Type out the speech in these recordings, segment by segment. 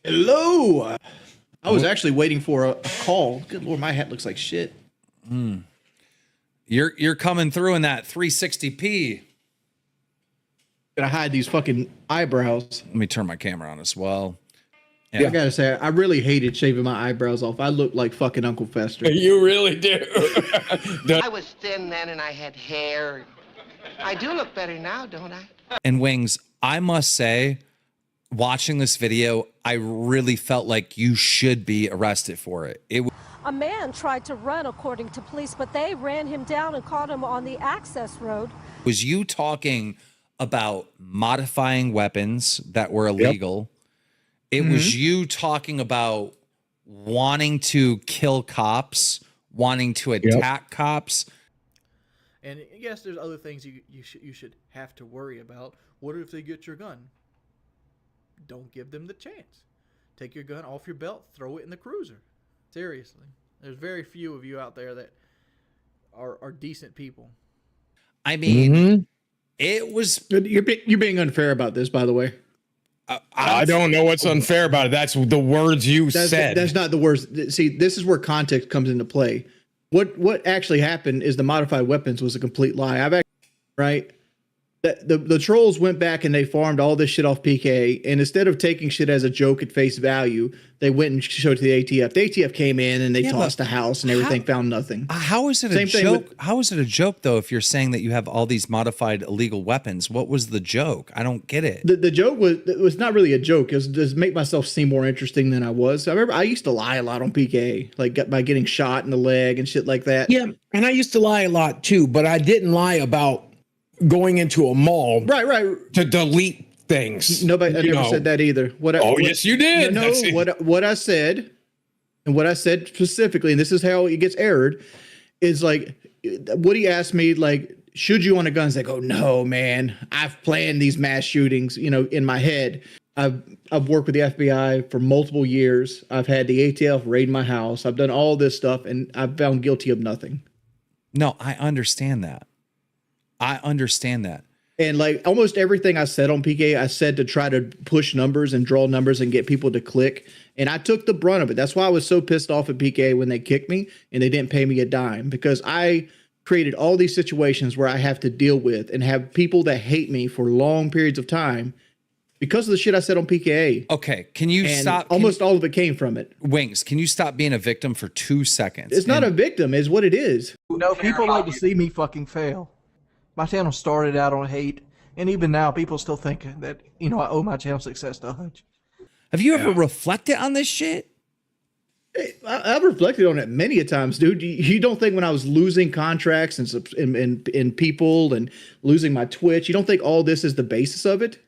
Hello. I was actually waiting for a call. Good Lord, my hat looks like shit. You're coming through in that 360p. Gotta hide these fucking eyebrows. Let me turn my camera on as well. Yeah. I gotta say, I really hated shaving my eyebrows off. I looked like fucking Uncle Fester. You really do. I was thin then and I had hair. I do look better now, don't I? And Wings, I must say, watching this video, I really felt like you should be arrested for it. A man tried to run, according to police, but they ran him down and caught him on the access road. Was you talking about modifying weapons that were illegal? Yep. It was you talking about wanting to kill cops, wanting to attack cops. And yes, there's other things you should have to worry about. What if they get your gun? Don't give them the chance. Take your gun off your belt, throw it in the cruiser. Seriously, there's very few of you out there that are decent people. I mean, it was. You're being unfair about this, by the way. I don't know what's unfair about it. That's the words you said. That's not the words. See, this is where context comes into play. What actually happened is the modified weapons was a complete lie. Right? The trolls went back and they farmed all this shit off PK, and instead of taking shit as a joke at face value, they went and showed it to the ATF. The ATF came in and they tossed the house and everything, found nothing. How is it a joke? How is it a joke though? If you're saying that you have all these modified illegal weapons, what was the joke? I don't get it. The joke was not really a joke. It was just make myself seem more interesting than I was. I remember I used to lie a lot on PK, like by getting shot in the leg and shit like that. Yeah, and I used to lie a lot too, but I didn't lie about going into a mall, right, to delete things. Nobody, I never said that either. Yes, you did. No, what I said, and what I said specifically, and this is how it gets aired, is like Woody asked me, like, should you own a gun? It's like, oh no, man, I've planned these mass shootings, in my head. I've worked with the FBI for multiple years. I've had the ATF raid my house. I've done all this stuff, and I've found guilty of nothing. No, I understand that. And like almost everything I said on PK, I said to try to push numbers and draw numbers and get people to click. And I took the brunt of it. That's why I was so pissed off at PK when they kicked me and they didn't pay me a dime, because I created all these situations where I have to deal with and have people that hate me for long periods of time because of the shit I said on PKA. Okay, can you stop? Almost all of it came from it. Wings, can you stop being a victim for 2 seconds? It's not a victim, is what it is. No, people like to see me fucking fail. My channel started out on hate, and even now, people still think that, I owe my channel success to Hutch. Have you ever reflected on this shit? I've reflected on it many a times, dude. You don't think when I was losing contracts and people and losing my Twitch, you don't think all this is the basis of it?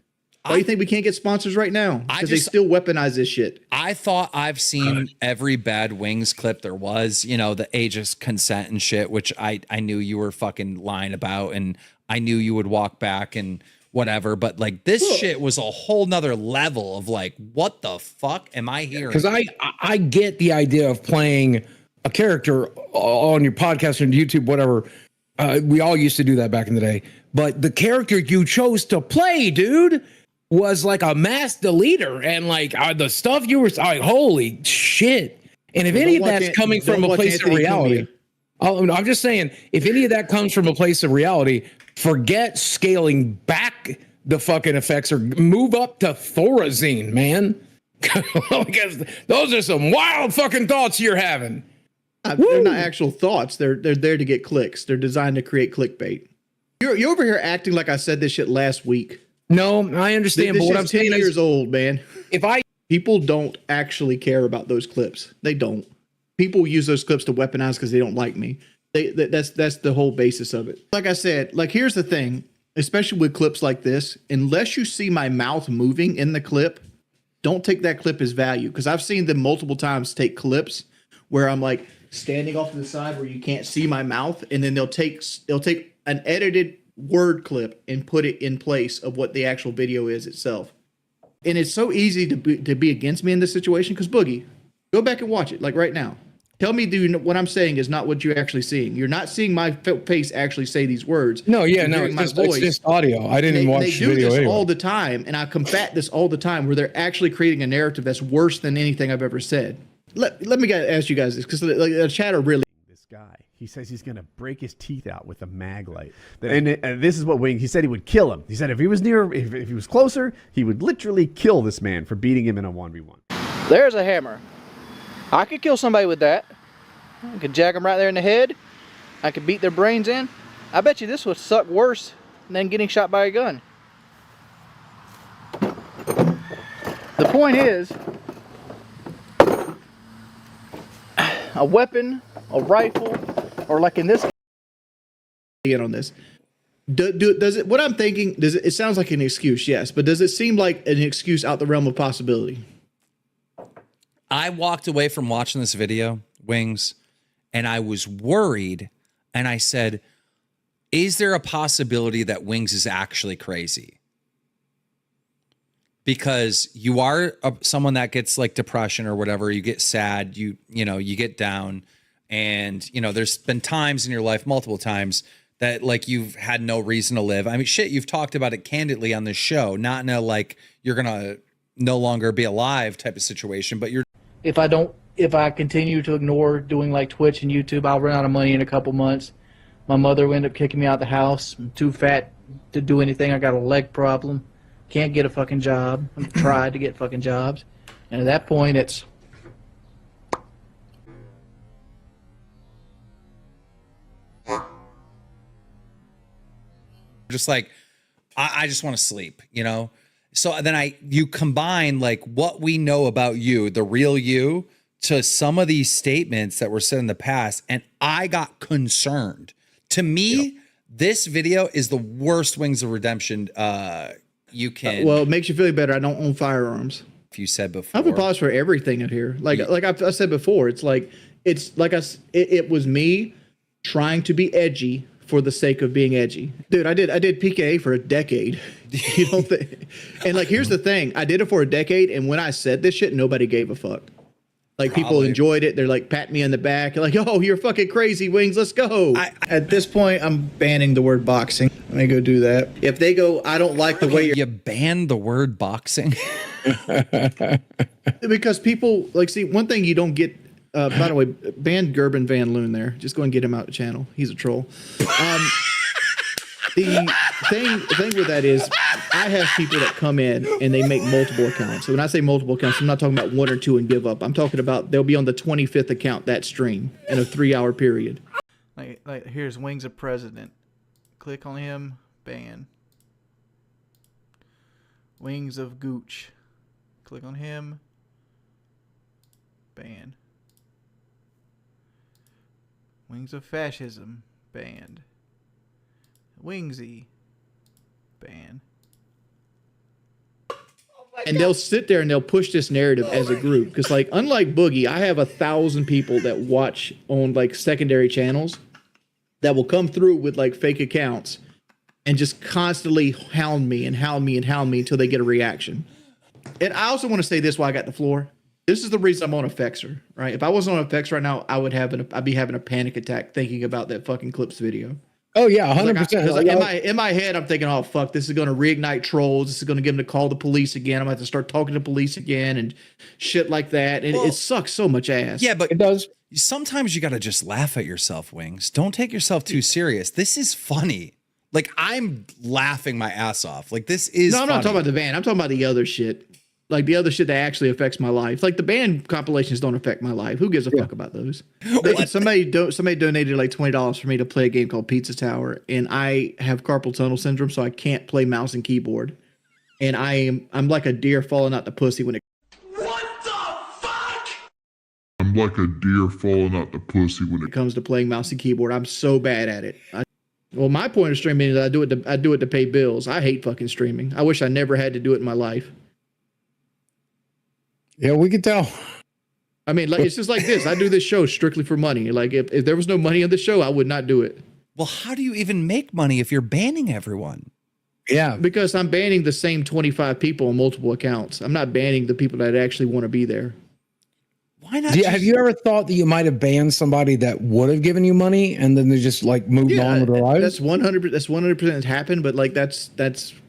Why do you think we can't get sponsors right now? Because they still weaponize this shit. I thought I've seen every bad Wings clip there was, the ageist consent and shit, which I knew you were fucking lying about, and I knew you would walk back and whatever. But like this shit was a whole nother level of like, what the fuck am I hearing? Because I get the idea of playing a character on your podcast or YouTube, whatever. We all used to do that back in the day. But the character you chose to play, dude, was like a mass deleter, and like the stuff you were like, holy shit. And if any of that's coming from a place of reality, I'm just saying, if any of that comes from a place of reality, forget scaling back the fucking effects or move up to Thorazine, man. Because those are some wild fucking thoughts you're having. They're not actual thoughts. They're there to get clicks. They're designed to create clickbait. You're over here acting like I said this shit last week. No, I understand, but what I'm saying is 10 years old, man. If people don't actually care about those clips. They don't. People use those clips to weaponize because they don't like me. That's the whole basis of it. Like I said, like here's the thing, especially with clips like this, unless you see my mouth moving in the clip, don't take that clip as value, because I've seen them multiple times take clips where I'm like standing off to the side where you can't see my mouth, and then they'll take an edited word clip and put it in place of what the actual video is itself. And it's so easy to be against me in this situation, because Boogie, go back and watch it like right now. Tell me, what I'm saying is not what you're actually seeing. You're not seeing my face actually say these words. No, yeah, You're no, hearing it's just audio. I didn't even watch they the do video this anyway. all the time, and I combat this all the time, where they're actually creating a narrative that's worse than anything I've ever said. Let me ask you guys this, because like, the chatter really. This guy, he says he's going to break his teeth out with a mag light, and this is what Wing. He said he would kill him. He said if he was near, if he was closer, he would literally kill this man for beating him in a 1v1. There's a hammer. I could kill somebody with that. I could jack them right there in the head. I could beat their brains in. I bet you this would suck worse than getting shot by a gun. The point is, a weapon, a rifle, or like in this in on this. Does it? What I'm thinking, does it? It sounds like an excuse, yes, but does it seem like an excuse out the realm of possibility? I walked away from watching this video, Wings, and I was worried. And I said, is there a possibility that Wings is actually crazy? Because you are someone that gets like depression or whatever, you get sad, you get down, and there's been times in your life, multiple times, that like you've had no reason to live. I mean, shit, you've talked about it candidly on this show, not in a like you're gonna no longer be alive type of situation, but you're. if I continue to ignore doing like Twitch and YouTube, I'll run out of money in a couple months. My mother will end up kicking me out of the house. I'm too fat to do anything. I got a leg problem. Can't get a fucking job. I've tried to get fucking jobs. And at that point, it's... just like, I just want to sleep, So then you combine like what we know about you, the real you, to some of these statements that were said in the past, and I got concerned. To me, this video is the worst Wings of Redemption you can. Well, it makes you feel better. I don't own firearms. If you said before, I have a pause for everything up here. Like I said before, it was me trying to be edgy for the sake of being edgy. Dude, I did PKA for a decade. You don't think? And like, here's the thing. I did it for a decade, and when I said this shit, nobody gave a fuck. Like, people enjoyed it. They're like, pat me on the back. Like, oh, you're fucking crazy, Wings. Let's go. At this point, I'm banning the word boxing. Let me go do that. If they go, I don't like the way you banned the word boxing. Because people like, see, one thing you don't get. By the way, ban Gerben Van Loon there. Just go and get him out of the channel. He's a troll. The thing with that is, I have people that come in and they make multiple accounts. So when I say multiple accounts, I'm not talking about 1 or 2 and give up. I'm talking about they'll be on the 25th account that stream in a 3-hour period. Like here's Wings of President. Click on him, ban. Wings of Gooch. Click on him, ban. Wings of Fascism, banned. Wingsy, ban. And they'll sit there and they'll push this narrative as a group. Because like, unlike Boogie, I have 1,000 people that watch on like secondary channels that will come through with like fake accounts and just constantly hound me and hound me and hound me until they get a reaction. And I also want to say this while I got the floor. This is the reason I'm on Effexor, right? If I wasn't on Effexor right now, I'd be having a panic attack thinking about that fucking Clips video. Oh yeah, 100%. Like, in my head, I'm thinking, oh fuck, this is going to reignite trolls. This is going to get them to call the police again. I'm going to have to start talking to police again and shit like that. And it sucks so much ass. Yeah, but it does. Sometimes you got to just laugh at yourself, Wings. Don't take yourself too serious. This is funny. Like, I'm laughing my ass off. Like, this is No, I'm not funny. talking about the ban. I'm talking about the other shit. Like the other shit that actually affects my life. Like the band compilations don't affect my life. Who gives a fuck about those? Somebody donated like $20 for me to play a game called Pizza Tower, and I have carpal tunnel syndrome, so I can't play mouse and keyboard. And I'm like a deer falling out the pussy when it. What the fuck? I'm like a deer falling out the pussy when it comes to playing mouse and keyboard. I'm so bad at it. Well, my point of streaming is I do it to pay bills. I hate fucking streaming. I wish I never had to do it in my life. Yeah, we can tell. I mean, like, it's just like this. I do this show strictly for money. Like, if there was no money on the show, I would not do it. Well, how do you even make money if you're banning everyone? Yeah. Because I'm banning the same 25 people on multiple accounts. I'm not banning the people that actually want to be there. Why not? Have you ever thought that you might have banned somebody that would have given you money and then they just like moved on with their lives? That's 100%. That's 100% happened, but like that's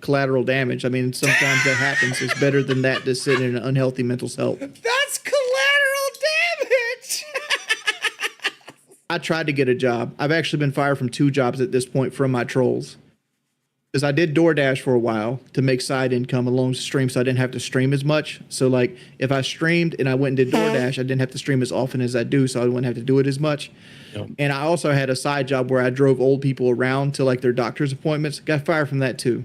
collateral damage. I mean, sometimes that happens. It's better than that to sit in an unhealthy mental health. That's collateral damage. I tried to get a job. I've actually been fired from 2 jobs at this point from my trolls. Because I did DoorDash for a while to make side income along stream, so I didn't have to stream as much. So like if I streamed and I went and did DoorDash, I didn't have to stream as often as I do, so I wouldn't have to do it as much. Yep. And I also had a side job where I drove old people around to like their doctor's appointments. Got fired from that too.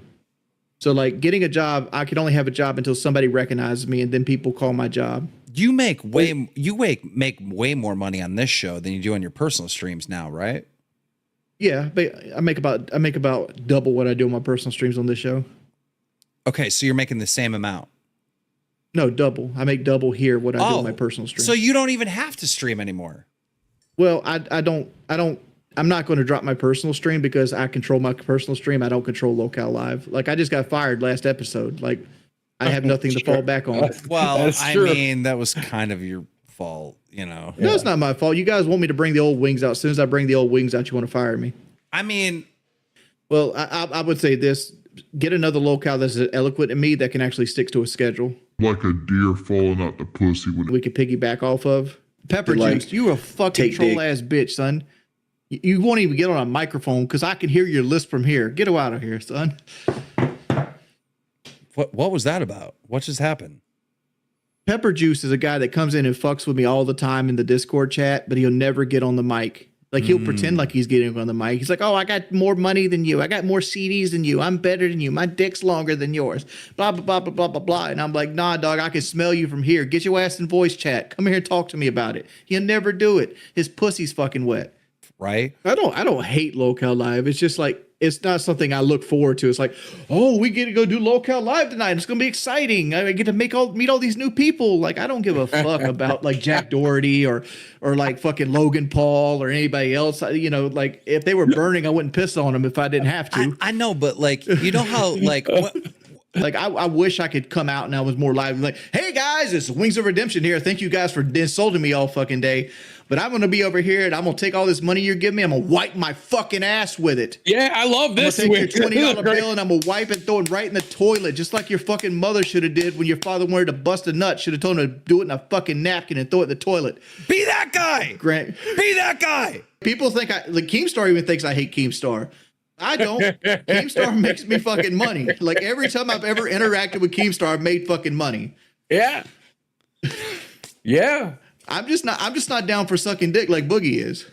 So like getting a job, I could only have a job until somebody recognizes me, and then people call my job. You make way more money on this show than you do on your personal streams now, right? Yeah, but I make about double what I do on my personal streams on this show. Okay, so you're making the same amount. No, double. I make double here what I do on my personal stream. So you don't even have to stream anymore. Well, I'm not going to drop my personal stream because I control my personal stream. I don't control Locale Live. Like I just got fired last episode. Like I have nothing to fall back on. Well, I mean, that was kind of your fault, you know. No, it's not my fault. You guys want me to bring the old wings out. As soon as I bring the old wings out, you want to fire me. I mean, well, I would say this: get another locale that's as eloquent in me that can actually stick to a schedule. Like a deer falling out the pussy. We could piggyback off of. Pepper Juice, you a fucking troll ass bitch, son. You won't even get on a microphone because I can hear your lisp from here. Get out of here, son. What was that about? What just happened? Pepper Juice is a guy that comes in and fucks with me all the time in the Discord chat, but he'll never get on the mic. Like he'll pretend like he's getting on the mic. He's like, "Oh, I got more money than you. I got more CDs than you. I'm better than you. My dick's longer than yours." Blah blah blah blah blah blah blah. And I'm like, "Nah, dog. I can smell you from here. Get your ass in voice chat. Come here and talk to me about it." He'll never do it. His pussy's fucking wet. Right? I don't hate Locale Live. It's just like it's not something I look forward to. It's like, oh, we get to go do Locale Live tonight. It's gonna be exciting. I get to meet all these new people. Like I don't give a fuck about like Jack Doherty or like fucking Logan Paul or anybody else. You know, like if they were burning, I wouldn't piss on them if I didn't have to. I know, but like you know how like like I wish I could come out and I was more live. Like, hey guys, it's Wings of Redemption here. Thank you guys for insulting me all fucking day. But I'm gonna be over here and I'm gonna take all this money you're giving me. I'm gonna wipe my fucking ass with it. Yeah, I love this. I'm gonna take your $20 bill and I'm gonna wipe it, throw it right in the toilet, just like your fucking mother should have did when your father wanted to bust a nut. Should have told him to do it in a fucking napkin and throw it in the toilet. Be that guy. Grant, be that guy. People think Keemstar even thinks I hate Keemstar. I don't. Keemstar makes me fucking money. Like every time I've ever interacted with Keemstar, I've made fucking money. Yeah. Yeah. I'm just not down for sucking dick like Boogie is.